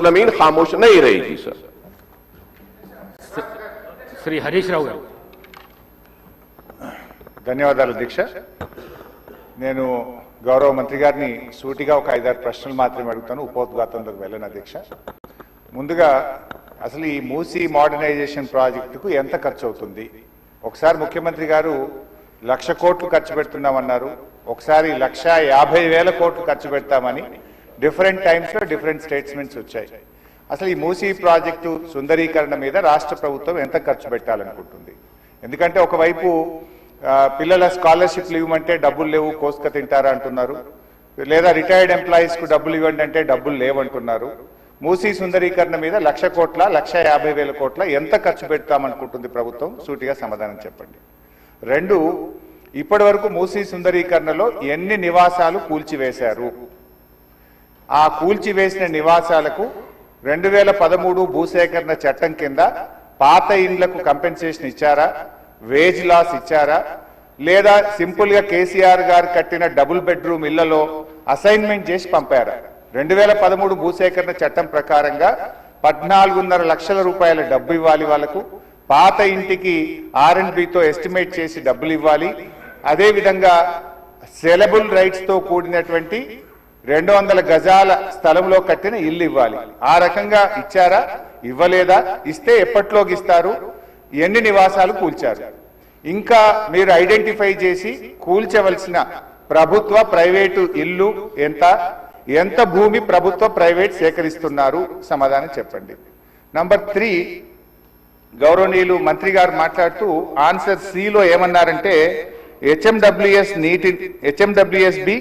जमीन खामोश नहीं रहेगी सर। श्री हरीश राव गारू। ధన్యవాదాలు అధ్యక్ష. నేను గౌరవ మంత్రి గారిని సూటిగా ఒక 5-6 ప్రశ్నలు మాత్రమే అడుగుతాను, ఉపోద్ఘాతంలోకి వెళ్ళను అధ్యక్ష. ముందుగా అసలు ఈ మూసీ మోడర్నైజేషన్ ప్రాజెక్టుకు ఎంత ఖర్చు అవుతుంది? ఒకసారి ముఖ్యమంత్రి గారు 1,00,000 కోట్లు ఖర్చు పెడుతున్నామన్నారు, ఒకసారి 1,50,000 కోట్లు ఖర్చు పెడతామని డిఫరెంట్ టైమ్స్లో డిఫరెంట్ స్టేట్మెంట్స్ వచ్చాయి. అసలు ఈ మూసీ ప్రాజెక్టు సుందరీకరణ మీద రాష్ట్ర ప్రభుత్వం ఎంత ఖర్చు పెట్టాలనుకుంటుంది? ఎందుకంటే ఒకవైపు పిల్లల స్కాలర్షిప్లు ఇవ్వమంటే డబ్బులు లేవు, కోసుక తింటారా అంటున్నారు, లేదా రిటైర్డ్ ఎంప్లాయీస్కు డబ్బులు ఇవ్వండి అంటే డబ్బులు లేవంటున్నారు. మూసీ సుందరీకరణ మీద 1,00,000 కోట్ల 1,50,000 కోట్ల ఎంత ఖర్చు పెడతామనుకుంటుంది ప్రభుత్వం? సూటిగా సమాధానం చెప్పండి. 2, ఇప్పటి వరకు మూసీ సుందరీకరణలో ఎన్ని నివాసాలు కూల్చివేశారు? ఆ కూల్చివేసిన నివాసాలకు 2013 భూసేకరణ చట్టం కింద పాత ఇండ్లకు కంపెన్సేషన్ ఇచ్చారా, వేజ్ లాస్ ఇచ్చారా, లేదా సింపుల్ గా కేసీఆర్ గారు కట్టిన డబుల్ బెడ్రూమ్ ఇళ్లలో అసైన్మెంట్ చేసి పంపారా? 2013 భూసేకరణ చట్టం ప్రకారంగా 14.5 లక్షల రూపాయల డబ్బు ఇవ్వాలి వాళ్ళకు, పాత ఇంటికి R&Bతో ఎస్టిమేట్ చేసి డబ్బులు ఇవ్వాలి, అదేవిధంగా సెలబుల్ రైట్స్ తో కూడినటువంటి 200 గజాల స్థలంలో కట్టిన ఇల్లు ఇవ్వాలి. ఆ రకంగా ఇచ్చారా, ఇవ్వలేదా, ఇస్తే ఎప్పట్లోకి ఇస్తారు, ఎన్ని నివాసాలు కూల్చారు? ఇంకా మీరు ఐడెంటిఫై చేసి కూల్చవలసిన ప్రభుత్వ ప్రైవేటు ఇల్లు ఎంత భూమి ప్రభుత్వ ప్రైవేట్ సేకరిస్తున్నారు? సమాధానం చెప్పండి. నంబర్ 3, గౌరవనీయులు మంత్రి గారు మాట్లాడుతూ ఆన్సర్ సిలో ఏమన్నారంటే హెచ్ఎండబ్ల్యూఎస్బి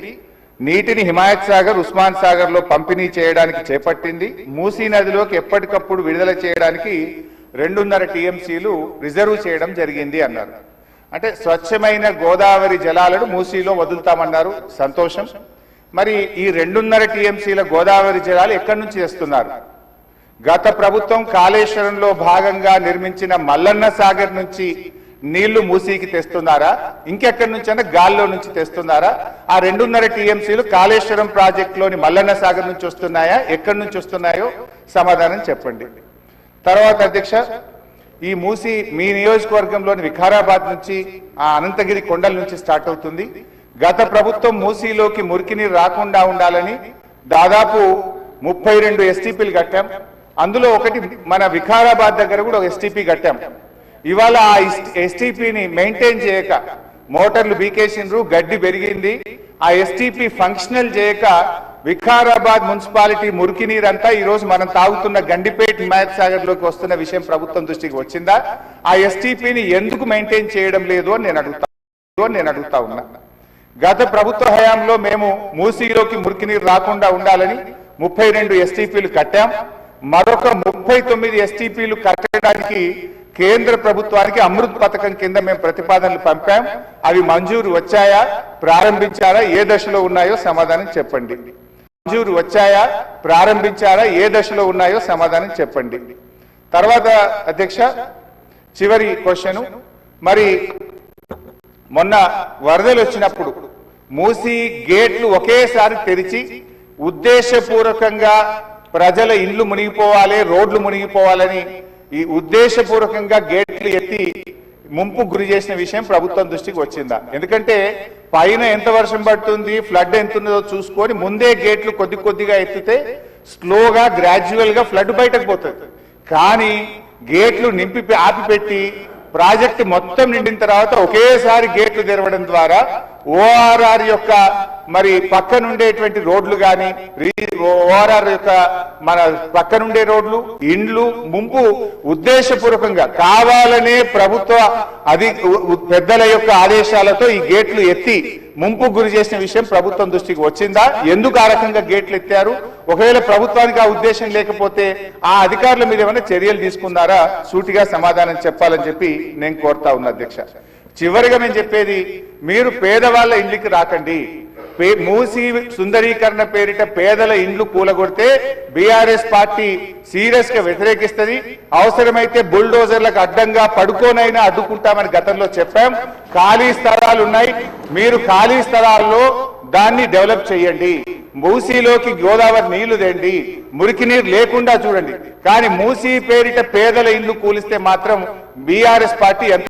నీటిని హిమాయత్ సాగర్, ఉస్మాన్ సాగర్ లో పంపిణీ చేయడానికి చేపట్టింది, మూసీ నదిలోకి ఎప్పటికప్పుడు విడుదల చేయడానికి 2.5 టీఎంసీలు రిజర్వ్ చేయడం జరిగింది అన్నారు. అంటే స్వచ్ఛమైన గోదావరి జలాలను మూసీలో వదులుతామన్నారు, సంతోషం. మరి ఈ 2.5 టీఎంసీల గోదావరి జలాలు ఎక్కడి నుంచి తెస్తున్నారు? గత ప్రభుత్వం కాళేశ్వరంలో భాగంగా నిర్మించిన మల్లన్న సాగర్ నుంచి నీళ్లు మూసీకి తెస్తున్నారా, ఇంకెక్కడి నుంచి అంటే గాల్లో నుంచి తెస్తున్నారా? ఆ 2.5 టీఎంసీలు కాళేశ్వరం ప్రాజెక్టులోని మల్లన్న సాగర్ నుంచి వస్తున్నాయా, ఎక్కడి నుంచి వస్తున్నాయో సమాధానం చెప్పండి. తర్వాత అధ్యక్ష, ఈ మూసీ మీ నియోజకవర్గంలోని వికారాబాద్ నుంచి ఆ అనంతగిరి కొండల నుంచి స్టార్ట్ అవుతుంది. గత ప్రభుత్వం మూసీలోకి మురికి నీరు రాకుండా ఉండాలని దాదాపు 32 ఎస్టీపీలు కట్టాం. అందులో ఒకటి మన వికారాబాద్ దగ్గర కూడా ఒక ఎస్టీపీ కట్టాం. ఇవాళ ఆ ఎస్టీపీని మెయింటైన్ చేయక మోటార్లు బీకేసిండ్రు, గడ్డి పెరిగింది. ఆ ఎస్టీపీ ఫంక్షనల్ చేయక వికారాబాద్ మున్సిపాలిటీ మురికి నీరంతా ఈ రోజు మనం తాగుతున్న గండిపేట హిమాయత్ సాగర్ లోకి వస్తున్న విషయం ప్రభుత్వం దృష్టికి వచ్చిందా? ఆ ఎస్టీపీని ఎందుకు మెయింటైన్ చేయడం లేదు అని నేను అడుగుతా ఉన్నా. గత ప్రభుత్వ హయాంలో మేము మూసీలోకి మురికి నీరు రాకుండా ఉండాలని 32 ఎస్టీపీలు కట్టాం. మరొక 39 ఎస్టీపీలు కట్టడానికి కేంద్ర ప్రభుత్వానికి అమృత్ పథకం కింద మేము ప్రతిపాదనలు పంపాం. అవి మంజూరు వచ్చాయా, ప్రారంభించారా, ఏ దశలో ఉన్నాయో సమాధానం చెప్పండి. మంజూరు వచ్చాయా, ప్రారంభించారా, ఏ దశలో ఉన్నాయో సమాధానం చెప్పండి. తర్వాత అధ్యక్ష, చివరి క్వశ్చన్, మరి మొన్న వరదలు వచ్చినప్పుడు మూసీ గేట్లు ఒకేసారి తెరిచి ఉద్దేశపూర్వకంగా ప్రజల ఇళ్లు మునిగిపోవాలి, రోడ్లు మునిగిపోవాలని ఈ ఉద్దేశపూర్వకంగా గేట్లు ఎత్తి ముంపు గురి చేసిన విషయం ప్రభుత్వం దృష్టికి వచ్చిందా? ఎందుకంటే పైన ఎంత వర్షం పడుతుంది, ఫ్లడ్ ఎంత ఉన్నదో చూసుకొని ముందే గేట్లు కొద్దిగా ఎత్తితే స్లోగా గ్రాడ్యువల్ గా ఫ్లడ్ బయటకు పోతుంది. కానీ గేట్లు ఆపిపెట్టి ప్రాజెక్టు మొత్తం నిండిన తర్వాత ఒకేసారి గేట్లు తెరవడం ద్వారా ఓఆర్ఆర్ యొక్క మరి పక్కనుండేటువంటి రోడ్లు కానీ, ఓఆర్ఆర్ యొక్క మన పక్కనుండే రోడ్లు, ఇండ్లు ముంపు ఉద్దేశపూర్వకంగా కావాలనే ప్రభుత్వ పెద్దల యొక్క ఆదేశాలతో ఈ గేట్లు ఎత్తి ముంపు గురి చేసిన విషయం ప్రభుత్వం దృష్టికి వచ్చిందా? ఎందుకు ఆ రకంగా గేట్లు ఎత్తారు? ఒకవేళ ప్రభుత్వానికి ఆ ఉద్దేశం లేకపోతే ఆ అధికారుల మీద ఏమైనా చర్యలు తీసుకున్నారా? సూటిగా సమాధానం చెప్పాలని చెప్పి నేను కోరుతా ఉన్నా అధ్యక్ష. చివరిగా నేను చెప్పేది, మీరు పేదవాళ్ళ ఇంటికి రాకండి. మూసీ సుందరీకరణ పేరిట పేదల ఇండ్లు కూలగొడితే బీఆర్ఎస్ పార్టీ సీరియస్ గా వ్యతిరేకిస్తుంది. అవసరమైతే బుల్డోజర్లకు అడ్డంగా పడుకోనైనా అడ్డుకుంటామని గతంలో చెప్పాం. ఖాళీ స్థలాలు ఉన్నాయి, మీరు ఖాళీ స్థలాల్లో దాన్ని డెవలప్ చేయండి, మూసీలోకి గోదావరి నీళ్లు తెండి, మురికి నీరు లేకుండా చూడండి. కానీ మూసీ పేరిట పేదల ఇల్లు కూలిస్తే మాత్రం బీఆర్ఎస్ పార్టీ